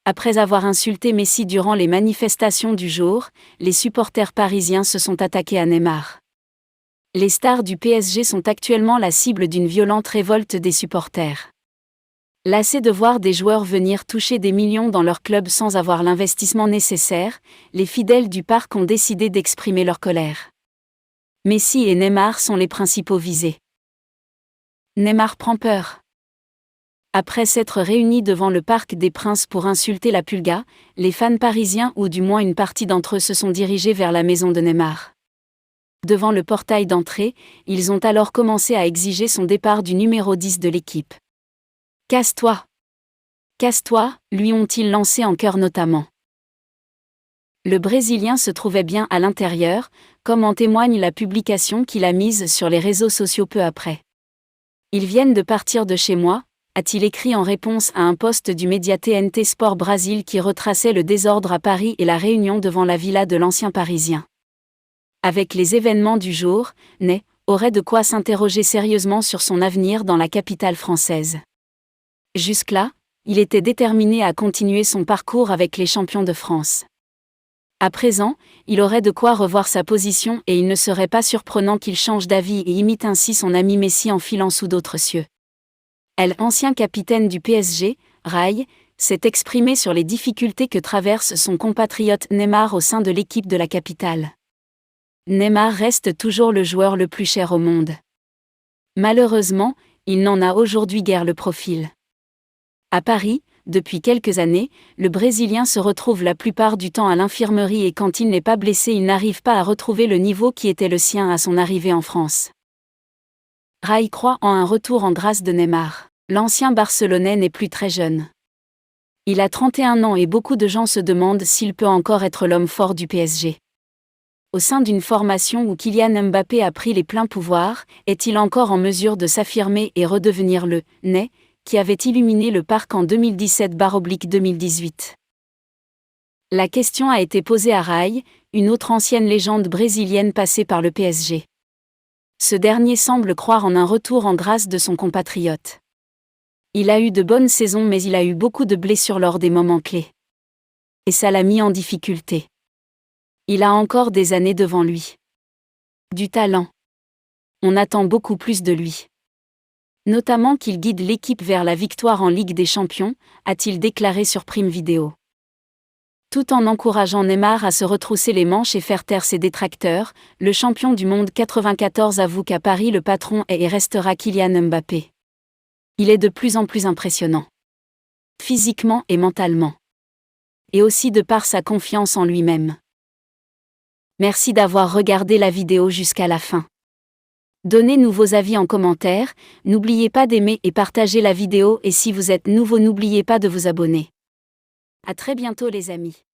Après avoir insulté Messi durant les manifestations du jour, les supporters parisiens se sont attaqués à Neymar. Les stars du PSG sont actuellement la cible d'une violente révolte des supporters. Lassés de voir des joueurs venir toucher des millions dans leur club sans avoir l'investissement nécessaire, les fidèles du parc ont décidé d'exprimer leur colère. Messi et Neymar sont les principaux visés. Neymar prend peur. Après s'être réunis devant le Parc des Princes pour insulter la Pulga, les fans parisiens ou du moins une partie d'entre eux se sont dirigés vers la maison de Neymar. Devant le portail d'entrée, ils ont alors commencé à exiger son départ du numéro 10 de l'équipe. « Casse-toi ! Casse-toi !» lui ont-ils lancé en chœur notamment. Le Brésilien se trouvait bien à l'intérieur, comme en témoigne la publication qu'il a mise sur les réseaux sociaux peu après. « Ils viennent de partir de chez moi », a-t-il écrit en réponse à un post du média TNT Sport Brasil qui retraçait le désordre à Paris et la réunion devant la villa de l'ancien Parisien. Avec les événements du jour, Ney aurait de quoi s'interroger sérieusement sur son avenir dans la capitale française. Jusque-là, il était déterminé à continuer son parcours avec les champions de France. À présent, il aurait de quoi revoir sa position et il ne serait pas surprenant qu'il change d'avis et imite ainsi son ami Messi en filant sous d'autres cieux. L'ancien capitaine du PSG, Rai, s'est exprimé sur les difficultés que traverse son compatriote Neymar au sein de l'équipe de la capitale. Neymar reste toujours le joueur le plus cher au monde. Malheureusement, il n'en a aujourd'hui guère le profil. À Paris, depuis quelques années, le Brésilien se retrouve la plupart du temps à l'infirmerie et quand il n'est pas blessé, il n'arrive pas à retrouver le niveau qui était le sien à son arrivée en France. Rai croit en un retour en grâce de Neymar. L'ancien Barcelonais n'est plus très jeune. Il a 31 ans et beaucoup de gens se demandent s'il peut encore être l'homme fort du PSG. Au sein d'une formation où Kylian Mbappé a pris les pleins pouvoirs, est-il encore en mesure de s'affirmer et redevenir le « Ney » qui avait illuminé le parc en 2017-2018 ? La question a été posée à Rai, une autre ancienne légende brésilienne passée par le PSG. Ce dernier semble croire en un retour en grâce de son compatriote. Il a eu de bonnes saisons mais il a eu beaucoup de blessures lors des moments clés. Et ça l'a mis en difficulté. Il a encore des années devant lui. Du talent. On attend beaucoup plus de lui. Notamment qu'il guide l'équipe vers la victoire en Ligue des Champions, a-t-il déclaré sur Prime Video. Tout en encourageant Neymar à se retrousser les manches et faire taire ses détracteurs, le champion du monde 94 avoue qu'à Paris le patron est et restera Kylian Mbappé. Il est de plus en plus impressionnant. Physiquement et mentalement. Et aussi de par sa confiance en lui-même. Merci d'avoir regardé la vidéo jusqu'à la fin. Donnez-nous vos avis en commentaire, n'oubliez pas d'aimer et partager la vidéo et si vous êtes nouveau n'oubliez pas de vous abonner. À très bientôt les amis.